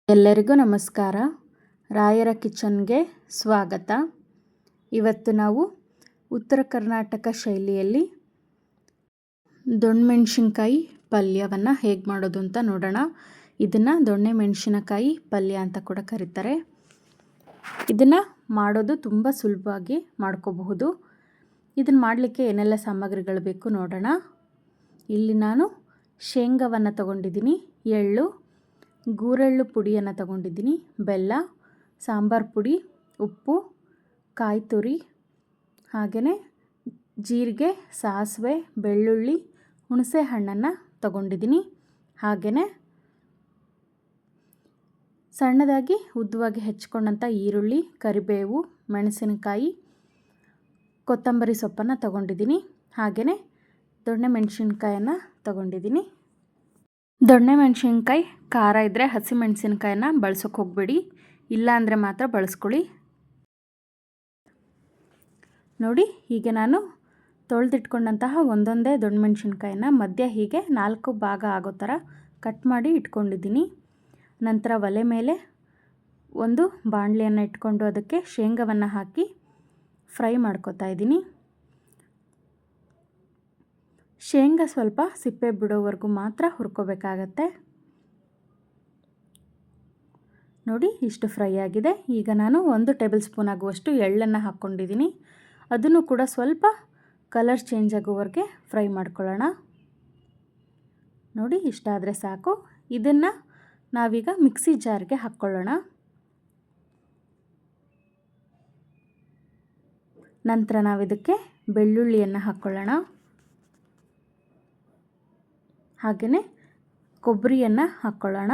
ಎಲ್ಲರಿಗೂ ನಮಸ್ಕಾರ. ರಾಯರ ಕಿಚನ್ಗೆ ಸ್ವಾಗತ. ಇವತ್ತು ನಾವು ಉತ್ತರ ಕರ್ನಾಟಕ ಶೈಲಿಯಲ್ಲಿ ದೊಣ್ಣೆಮೆಣಸಿನಕಾಯಿ ಪಲ್ಯವನ್ನು ಹೇಗೆ ಮಾಡೋದು ಅಂತ ನೋಡೋಣ. ಇದನ್ನು ದೊಣ್ಣೆ ಮೆಣಸಿನಕಾಯಿ ಪಲ್ಯ ಅಂತ ಕೂಡ ಕರೀತಾರೆ. ಇದನ್ನು ಮಾಡೋದು ತುಂಬ ಸುಲಭವಾಗಿ ಮಾಡ್ಕೋಬಹುದು. ಇದನ್ನು ಮಾಡಲಿಕ್ಕೆ ಏನೆಲ್ಲ ಸಾಮಗ್ರಿಗಳು ಬೇಕು ನೋಡೋಣ. ಇಲ್ಲಿ ನಾನು ಶೇಂಗಾವನ್ನು ತಗೊಂಡಿದ್ದೀನಿ, ಎಳ್ಳು, ಗೂರೆಳ್ಳು ಪುಡಿಯನ್ನು ತಗೊಂಡಿದ್ದೀನಿ, ಬೆಲ್ಲ, ಸಾಂಬಾರು ಪುಡಿ, ಉಪ್ಪು, ಕಾಯಿ ತುರಿ, ಹಾಗೆಯೇ ಜೀರಿಗೆ, ಸಾಸಿವೆ, ಬೆಳ್ಳುಳ್ಳಿ, ಹುಣಸೆ ಹಣ್ಣನ್ನು ತಗೊಂಡಿದ್ದೀನಿ. ಹಾಗೆಯೇ ಸಣ್ಣದಾಗಿ ಉದ್ದವಾಗಿ ಹೆಚ್ಚಿಕೊಂಡಂಥ ಈರುಳ್ಳಿ, ಕರಿಬೇವು, ಮೆಣಸಿನಕಾಯಿ, ಕೊತ್ತಂಬರಿ ಸೊಪ್ಪನ್ನು ತಗೊಂಡಿದ್ದೀನಿ. ಹಾಗೆಯೇ ದೊಣ್ಣೆ ಮೆಣಸಿನ್ಕಾಯನ್ನು ತಗೊಂಡಿದ್ದೀನಿ. ದೊಣ್ಣೆ ಮೆಣಸಿನ್ಕಾಯಿ ಖಾರ ಇದ್ದರೆ ಹಸಿಮೆಣಸಿನ್ಕಾಯನ್ನು ಬಳಸೋಕೆ ಹೋಗಬೇಡಿ, ಇಲ್ಲ ಅಂದರೆ ಮಾತ್ರ ಬಳಸ್ಕೊಳ್ಳಿ. ನೋಡಿ, ಹೀಗೆ ನಾನು ತೊಳೆದಿಟ್ಕೊಂಡಂತಹ ಒಂದೊಂದೇ ದೊಣ್ಣೆ ಮೆಣಸಿನ್ಕಾಯನ್ನು ಮಧ್ಯ ಹೀಗೆ 4 ಭಾಗ ಆಗೋ ಥರ ಕಟ್ ಮಾಡಿ ಇಟ್ಕೊಂಡಿದ್ದೀನಿ. ನಂತರ ಒಲೆ ಮೇಲೆ ಒಂದು ಬಾಣಲೆಯನ್ನು ಇಟ್ಕೊಂಡು ಅದಕ್ಕೆ ಶೇಂಗಾವನ್ನು ಹಾಕಿ ಫ್ರೈ ಮಾಡ್ಕೊತಾ ಇದ್ದೀನಿ. ಶೇಂಗಾ ಸ್ವಲ್ಪ ಸಿಪ್ಪೆ ಬಿಡೋವರೆಗೂ ಮಾತ್ರ ಹುರ್ಕೋಬೇಕಾಗತ್ತೆ. ನೋಡಿ, ಇಷ್ಟು ಫ್ರೈ ಆಗಿದೆ. ಈಗ ನಾನು 1 ಟೇಬಲ್ ಸ್ಪೂನ್ ಆಗುವಷ್ಟು ಎಳ್ಳನ್ನು ಹಾಕ್ಕೊಂಡಿದ್ದೀನಿ. ಅದನ್ನು ಕೂಡ ಸ್ವಲ್ಪ ಕಲರ್ ಚೇಂಜ್ ಆಗೋವರೆಗೆ ಫ್ರೈ ಮಾಡ್ಕೊಳ್ಳೋಣ. ನೋಡಿ, ಇಷ್ಟಾದರೆ ಸಾಕು. ಇದನ್ನು ನಾವೀಗ ಮಿಕ್ಸಿ ಜಾರ್ಗೆ ಹಾಕ್ಕೊಳ್ಳೋಣ. ನಂತರ ನಾವಿದಕ್ಕೆ ಬೆಳ್ಳುಳ್ಳಿಯನ್ನು ಹಾಕ್ಕೊಳ್ಳೋಣ. ಹಾಗೆಯೇ ಕೊಬ್ಬರಿಯನ್ನು ಹಾಕ್ಕೊಳ್ಳೋಣ.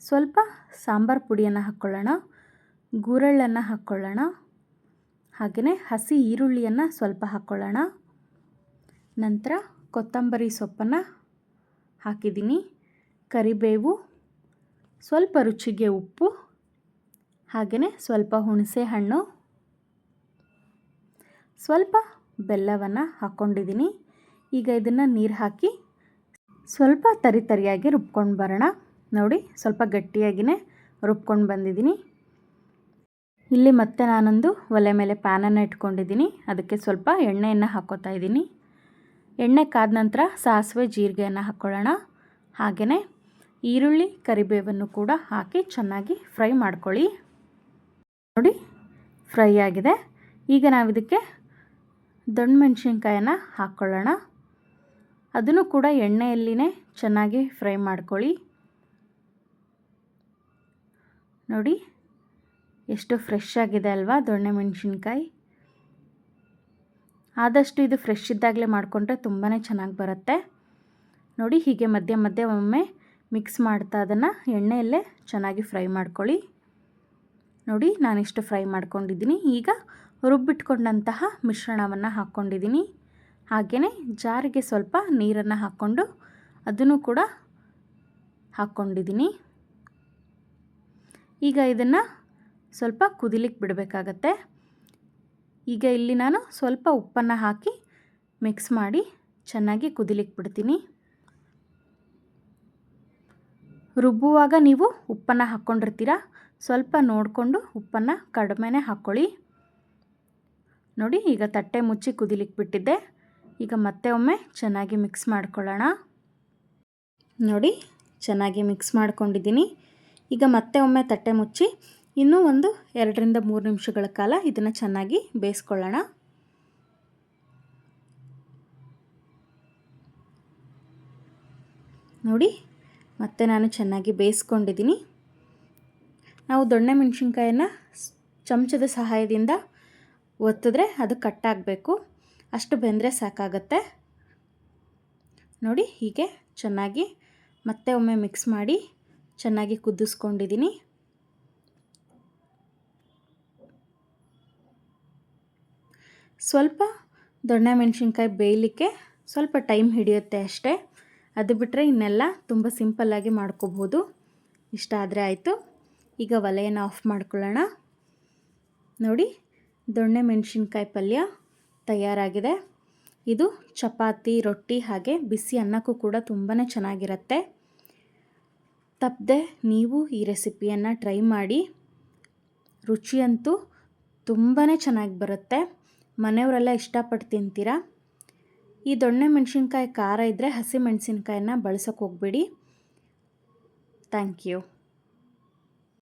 ಸ್ವಲ್ಪ ಸಾಂಬಾರು ಪುಡಿಯನ್ನು ಹಾಕ್ಕೊಳ್ಳೋಣ. ಗೂರೆಳ್ಳನ್ನು ಹಾಕ್ಕೊಳ್ಳೋಣ. ಹಾಗೆಯೇ ಹಸಿ ಈರುಳ್ಳಿಯನ್ನು ಸ್ವಲ್ಪ ಹಾಕ್ಕೊಳ್ಳೋಣ. ನಂತರ ಕೊತ್ತಂಬರಿ ಸೊಪ್ಪನ್ನು ಹಾಕಿದ್ದೀನಿ, ಕರಿಬೇವು, ಸ್ವಲ್ಪ ರುಚಿಗೆ ಉಪ್ಪು, ಹಾಗೆಯೇ ಸ್ವಲ್ಪ ಹುಣಸೆ ಹಣ್ಣು, ಸ್ವಲ್ಪ ಬೆಲ್ಲವನ್ನು ಹಾಕ್ಕೊಂಡಿದ್ದೀನಿ. ಈಗ ಇದನ್ನು ನೀರು ಹಾಕಿ ಸ್ವಲ್ಪ ತರಿಯಾಗಿ ರುಬ್ಕೊಂಡು ಬರೋಣ. ನೋಡಿ, ಸ್ವಲ್ಪ ಗಟ್ಟಿಯಾಗಿಯೇ ರುಬ್ಕೊಂಡು ಬಂದಿದ್ದೀನಿ. ಇಲ್ಲಿ ಮತ್ತೆ ನಾನೊಂದು ಒಲೆ ಮೇಲೆ ಪ್ಯಾನನ್ನು ಇಟ್ಕೊಂಡಿದ್ದೀನಿ. ಅದಕ್ಕೆ ಸ್ವಲ್ಪ ಎಣ್ಣೆಯನ್ನು ಹಾಕ್ಕೋತಾ ಇದ್ದೀನಿ. ಎಣ್ಣೆ ಕಾದ ನಂತರ ಸಾಸಿವೆ, ಜೀರಿಗೆಯನ್ನು ಹಾಕ್ಕೊಳ್ಳೋಣ. ಹಾಗೆಯೇ ಈರುಳ್ಳಿ, ಕರಿಬೇವನ್ನು ಕೂಡ ಹಾಕಿ ಚೆನ್ನಾಗಿ ಫ್ರೈ ಮಾಡ್ಕೊಳ್ಳಿ. ನೋಡಿ, ಫ್ರೈ ಆಗಿದೆ. ಈಗ ನಾವಿದಕ್ಕೆ ದೊಣ್ಣೆ ಮೆಣಸಿನ್ಕಾಯನ್ನು ಹಾಕ್ಕೊಳ್ಳೋಣ. ಅದನ್ನು ಕೂಡ ಎಣ್ಣೆಯಲ್ಲಿನೇ ಚೆನ್ನಾಗಿ ಫ್ರೈ ಮಾಡ್ಕೊಳ್ಳಿ. ನೋಡಿ, ಎಷ್ಟು ಫ್ರೆಶ್ ಆಗಿದೆ ಅಲ್ವಾ ದೊಣ್ಣೆ ಮೆಣಸಿನ್ಕಾಯಿ. ಆದಷ್ಟು ಇದು ಫ್ರೆಶ್ ಇದ್ದಾಗಲೇ ಮಾಡಿಕೊಂಡ್ರೆ ತುಂಬಾ ಚೆನ್ನಾಗಿ ಬರುತ್ತೆ. ನೋಡಿ, ಹೀಗೆ ಮಧ್ಯ ಮಧ್ಯೆ ಒಮ್ಮೆ ಮಿಕ್ಸ್ ಮಾಡ್ತಾ ಅದನ್ನು ಎಣ್ಣೆಯಲ್ಲೇ ಚೆನ್ನಾಗಿ ಫ್ರೈ ಮಾಡ್ಕೊಳ್ಳಿ. ನೋಡಿ, ನಾನಿಷ್ಟು ಫ್ರೈ ಮಾಡ್ಕೊಂಡಿದ್ದೀನಿ. ಈಗ ರುಬ್ಬಿಟ್ಕೊಂಡಂತಹ ಮಿಶ್ರಣವನ್ನು ಹಾಕ್ಕೊಂಡಿದ್ದೀನಿ. ಹಾಗೆಯೇ ಜಾರಿಗೆ ಸ್ವಲ್ಪ ನೀರನ್ನು ಹಾಕ್ಕೊಂಡು ಅದನ್ನು ಕೂಡ ಹಾಕ್ಕೊಂಡಿದ್ದೀನಿ. ಈಗ ಇದನ್ನು ಸ್ವಲ್ಪ ಕುದಿಲಿಕ್ಕೆ ಬಿಡಬೇಕಾಗತ್ತೆ. ಈಗ ಇಲ್ಲಿ ನಾನು ಸ್ವಲ್ಪ ಉಪ್ಪನ್ನು ಹಾಕಿ ಮಿಕ್ಸ್ ಮಾಡಿ ಚೆನ್ನಾಗಿ ಕುದಿಲಿಕ್ಕೆ ಬಿಡ್ತೀನಿ. ರುಬ್ಬುವಾಗ ನೀವು ಉಪ್ಪನ್ನು ಹಾಕ್ಕೊಂಡಿರ್ತೀರ, ಸ್ವಲ್ಪ ನೋಡಿಕೊಂಡು ಉಪ್ಪನ್ನು ಕಡಿಮೆನೇ ಹಾಕ್ಕೊಳ್ಳಿ. ನೋಡಿ, ಈಗ ತಟ್ಟೆ ಮುಚ್ಚಿ ಕುದಿಲಿಕ್ಕೆ ಬಿಟ್ಟಿದ್ದೆ. ಈಗ ಮತ್ತೆ ಒಮ್ಮೆ ಚೆನ್ನಾಗಿ ಮಿಕ್ಸ್ ಮಾಡ್ಕೊಳ್ಳೋಣ. ನೋಡಿ, ಚೆನ್ನಾಗಿ ಮಿಕ್ಸ್ ಮಾಡ್ಕೊಂಡಿದ್ದೀನಿ. ಈಗ ಮತ್ತೆ ಒಮ್ಮೆ ತಟ್ಟೆ ಮುಚ್ಚಿ ಇನ್ನೂ ಒಂದು 2 ರಿಂದ 3 ನಿಮಿಷಗಳ ಕಾಲ ಇದನ್ನು ಚೆನ್ನಾಗಿ ಬೇಯಿಸ್ಕೊಳ್ಳೋಣ. ನೋಡಿ, ಮತ್ತೆ ನಾನು ಚೆನ್ನಾಗಿ ಬೇಯಿಸ್ಕೊಂಡಿದ್ದೀನಿ. ನಾವು ದೊಣ್ಣೆ ಮೆಣಸಿನ್ಕಾಯನ್ನು ಚಮಚದ ಸಹಾಯದಿಂದ ಒತ್ತಿದ್ರೆ ಅದು ಕಟ್ಟಾಗಬೇಕು, ಅಷ್ಟು ಬೆಂದರೆ ಸಾಕಾಗತ್ತೆ. ನೋಡಿ, ಹೀಗೆ ಚೆನ್ನಾಗಿ ಮತ್ತೆ ಒಮ್ಮೆ ಮಿಕ್ಸ್ ಮಾಡಿ ಚೆನ್ನಾಗಿ ಕುದಿಸ್ಕೊಂಡಿದ್ದೀನಿ. ಸ್ವಲ್ಪ ದೊಣ್ಣೆ ಮೆಣಸಿನ್ಕಾಯಿ ಬೇಯಲಿಕ್ಕೆ ಸ್ವಲ್ಪ ಟೈಮ್ ಹಿಡಿಯುತ್ತೆ ಅಷ್ಟೇ. ಅದು ಬಿಟ್ಟರೆ ಇನ್ನೆಲ್ಲ ತುಂಬ ಸಿಂಪಲ್ಲಾಗಿ ಮಾಡ್ಕೋಬೋದು. ಇಷ್ಟ ಆದರೆ ಆಯಿತು. ಈಗ ಒಲೆಯನ್ನು ಆಫ್ ಮಾಡ್ಕೊಳ್ಳೋಣ. ನೋಡಿ, ದೊಣ್ಣೆ ಮೆಣಸಿನ್ಕಾಯಿ ಪಲ್ಯ ತಯಾರಾಗಿದೆ. ಇದು ಚಪಾತಿ, ರೊಟ್ಟಿ ಹಾಗೆ ಬಿಸಿ ಅನ್ನಕ್ಕೂ ಕೂಡ ತುಂಬಾ ಚೆನ್ನಾಗಿರುತ್ತೆ. ತಪ್ಪದೆ ನೀವು ಈ ರೆಸಿಪಿಯನ್ನು ಟ್ರೈ ಮಾಡಿ. ರುಚಿಯಂತೂ ತುಂಬಾ ಚೆನ್ನಾಗಿ ಬರುತ್ತೆ. ಮನೆಯವರೆಲ್ಲ ಇಷ್ಟಪಟ್ಟು ತಿಂತೀರಾ. ಈ ದೊಣ್ಣೆ ಮೆಣಸಿನ್ಕಾಯಿ ಖಾರ ಇದ್ದರೆ ಹಸಿ ಮೆಣಸಿನ್ಕಾಯಿನ ಬಳಸೋಕೆ ಹೋಗಬೇಡಿ. Thank you.